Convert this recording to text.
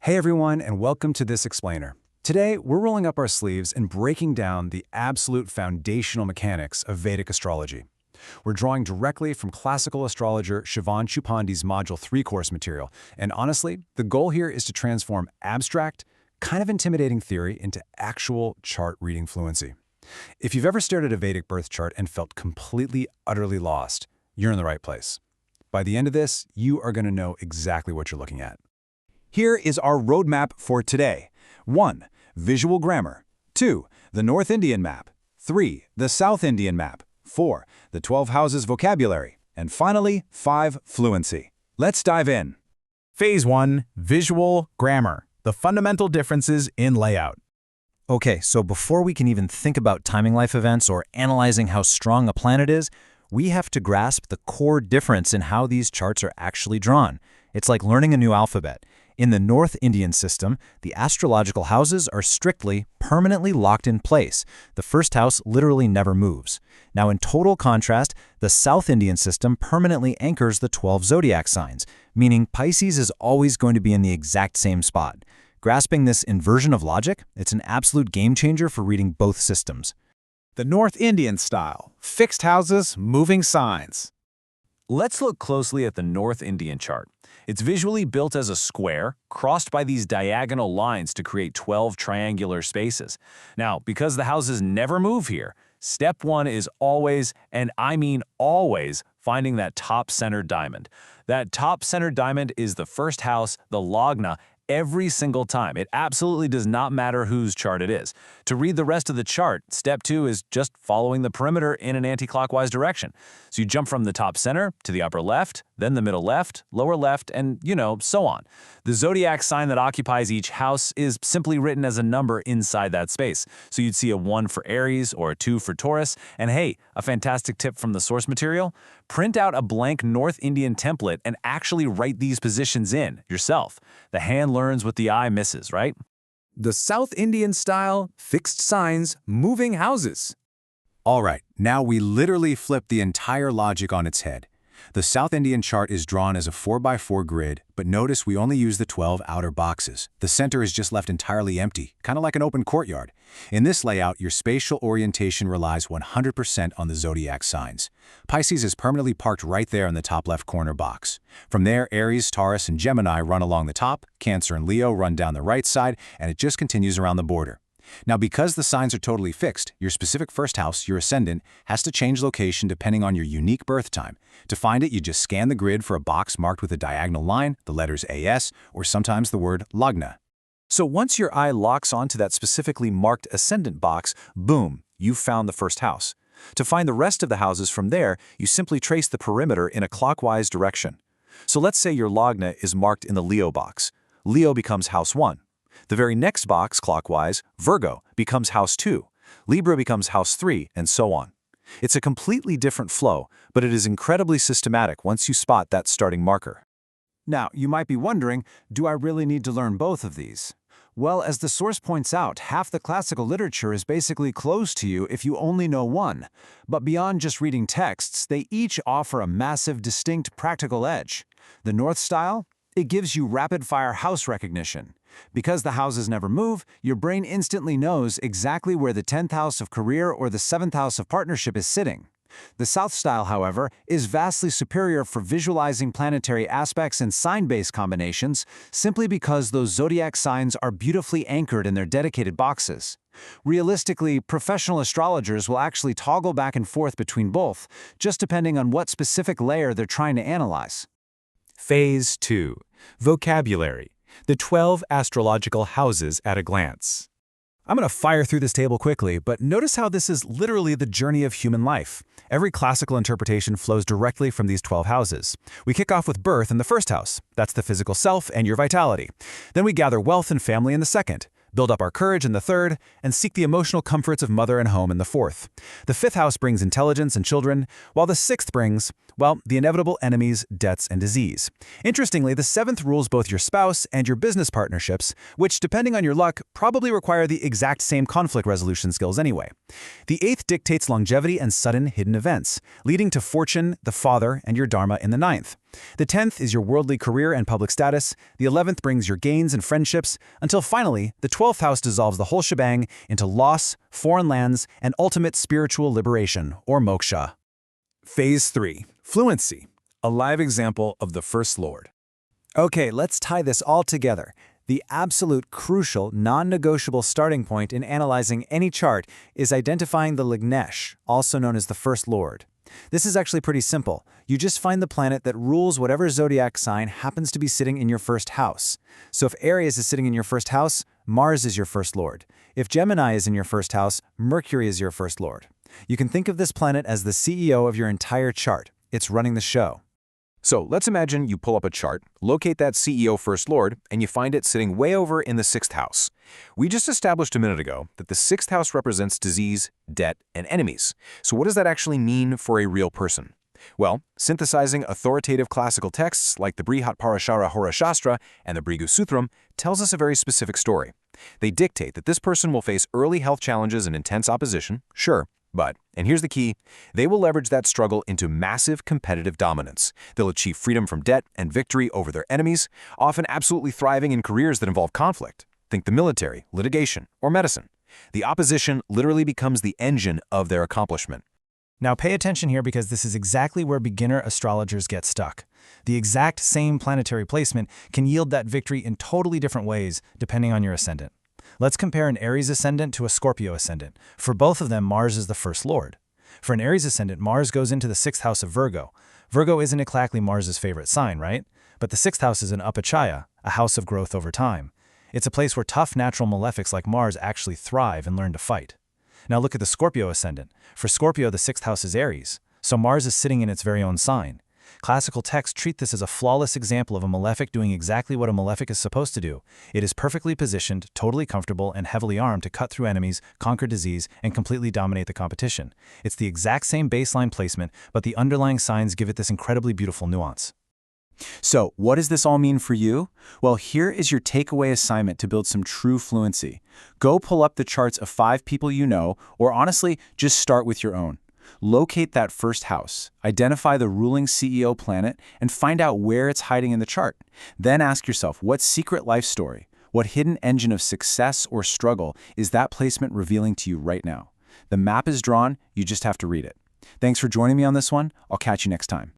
Hey everyone, and welcome to This Explainer. Today, we're rolling up our sleeves and breaking down the absolute foundational mechanics of Vedic astrology. We're drawing directly from classical astrologer Shivan Chupandi's Module 3 course material, and honestly, the goal here is to transform abstract, kind of intimidating theory into actual chart reading fluency. If you've ever stared at a Vedic birth chart and felt completely, utterly lost, you're in the right place. By the end of this, you are going to know exactly what you're looking at. Here is our roadmap for today. 1. Visual grammar. 2. The North Indian map. 3. The South Indian map. 4. The 12 houses vocabulary. And finally, 5. Fluency. Let's dive in. Phase 1. Visual grammar. The fundamental differences in layout. Okay, so before we can even think about timing life events or analyzing how strong a planet is, we have to grasp the core difference in how these charts are actually drawn. It's like learning a new alphabet. In the North Indian system, the astrological houses are strictly, permanently locked in place. The first house literally never moves. Now, in total contrast, the South Indian system permanently anchors the 12 zodiac signs, meaning Pisces is always going to be in the exact same spot. Grasping this inversion of logic, it's an absolute game changer for reading both systems. The North Indian style. Fixed houses, moving signs. Let's look closely at the North Indian chart. It's visually built as a square, crossed by these diagonal lines to create 12 triangular spaces. Now, because the houses never move here, step 1 is always, and I mean always, finding that top-centered diamond. That top-centered diamond is the first house, the Lagna, every single time. It absolutely does not matter whose chart it is. To read the rest of the chart, step 2 is just following the perimeter in an anti-clockwise direction. So you jump from the top center to the upper left, then the middle left, lower left, and, so on. The zodiac sign that occupies each house is simply written as a number inside that space. So you'd see a 1 for Aries or a 2 for Taurus. And hey, a fantastic tip from the source material: print out a blank North Indian template and actually write these positions in yourself. The hand learns what the eye misses, right? The South Indian style, fixed signs, moving houses. All right, now we literally flip the entire logic on its head. The South Indian chart is drawn as a 4x4 grid, but notice we only use the 12 outer boxes. The center is just left entirely empty, kind of like an open courtyard. In this layout, your spatial orientation relies 100% on the zodiac signs. Pisces is permanently parked right there in the top left corner box. From there, Aries, Taurus, and Gemini run along the top, Cancer and Leo run down the right side, and it just continues around the border. Now, because the signs are totally fixed, your specific first house, your ascendant, has to change location depending on your unique birth time. To find it, you just scan the grid for a box marked with a diagonal line, the letters AS, or sometimes the word Lagna. So once your eye locks onto that specifically marked ascendant box, boom, you've found the first house. To find the rest of the houses from there, you simply trace the perimeter in a clockwise direction. So let's say your Lagna is marked in the Leo box. Leo becomes house 1. The very next box, clockwise, Virgo, becomes house 2, Libra becomes house 3, and so on. It's a completely different flow, but it is incredibly systematic once you spot that starting marker. Now, you might be wondering, do I really need to learn both of these? Well, as the source points out, half the classical literature is basically closed to you if you only know one. But beyond just reading texts, they each offer a massive, distinct practical edge. The North style? It gives you rapid-fire house recognition. Because the houses never move, your brain instantly knows exactly where the 10th house of career or the 7th house of partnership is sitting. The South style, however, is vastly superior for visualizing planetary aspects and sign-based combinations simply because those zodiac signs are beautifully anchored in their dedicated boxes. Realistically, professional astrologers will actually toggle back and forth between both, just depending on what specific layer they're trying to analyze. Phase 2. Vocabulary. The 12 astrological houses at a glance. I'm going to fire through this table quickly, but notice how this is literally the journey of human life. Every classical interpretation flows directly from these 12 houses. We kick off with birth in the first house. That's the physical self and your vitality. Then we gather wealth and family in the second, build up our courage in the third, and seek the emotional comforts of mother and home in the fourth. The fifth house brings intelligence and children, while the sixth brings, well, the inevitable enemies, debts, and disease. Interestingly, the seventh rules both your spouse and your business partnerships, which, depending on your luck, probably require the exact same conflict resolution skills anyway. The eighth dictates longevity and sudden hidden events, leading to fortune, the father, and your dharma in the ninth. The 10th is your worldly career and public status. The 11th brings your gains and friendships, until finally, the 12th house dissolves the whole shebang into loss, foreign lands, and ultimate spiritual liberation, or moksha. Phase 3. Fluency. A live example of the First Lord. Okay, let's tie this all together. The absolute crucial, non-negotiable starting point in analyzing any chart is identifying the Lagnesh, also known as the First Lord. This is actually pretty simple. You just find the planet that rules whatever zodiac sign happens to be sitting in your first house. So if Aries is sitting in your first house, Mars is your first lord. If Gemini is in your first house, Mercury is your first lord. You can think of this planet as the CEO of your entire chart. It's running the show. So let's imagine you pull up a chart, locate that CEO First Lord, and you find it sitting way over in the 6th house. We just established a minute ago that the 6th house represents disease, debt, and enemies. So what does that actually mean for a real person? Well, synthesizing authoritative classical texts like the Brihat Parashara Hora Shastra and the Bhrigu Sutram tells us a very specific story. They dictate that this person will face early health challenges and intense opposition, sure, but, and here's the key, they will leverage that struggle into massive competitive dominance. They'll achieve freedom from debt and victory over their enemies, often absolutely thriving in careers that involve conflict. Think the military, litigation, or medicine. The opposition literally becomes the engine of their accomplishment. Now pay attention here because this is exactly where beginner astrologers get stuck. The exact same planetary placement can yield that victory in totally different ways depending on your ascendant. Let's compare an Aries ascendant to a Scorpio ascendant. For both of them, Mars is the first lord. For an Aries ascendant, Mars goes into the 6th house of Virgo. Virgo isn't exactly Mars's favorite sign, right? But the 6th house is an upachaya, a house of growth over time. It's a place where tough natural malefics like Mars actually thrive and learn to fight. Now look at the Scorpio ascendant. For Scorpio, the 6th house is Aries, so Mars is sitting in its very own sign. Classical texts treat this as a flawless example of a malefic doing exactly what a malefic is supposed to do. It is perfectly positioned, totally comfortable, and heavily armed to cut through enemies, conquer disease, and completely dominate the competition. It's the exact same baseline placement, but the underlying signs give it this incredibly beautiful nuance. So, what does this all mean for you? Well, here is your takeaway assignment to build some true fluency. Go pull up the charts of 5 people you know, or honestly, just start with your own. Locate that first house, identify the ruling CEO planet, and find out where it's hiding in the chart. Then ask yourself, what secret life story, what hidden engine of success or struggle is that placement revealing to you right now? The map is drawn, you just have to read it. Thanks for joining me on this one. I'll catch you next time.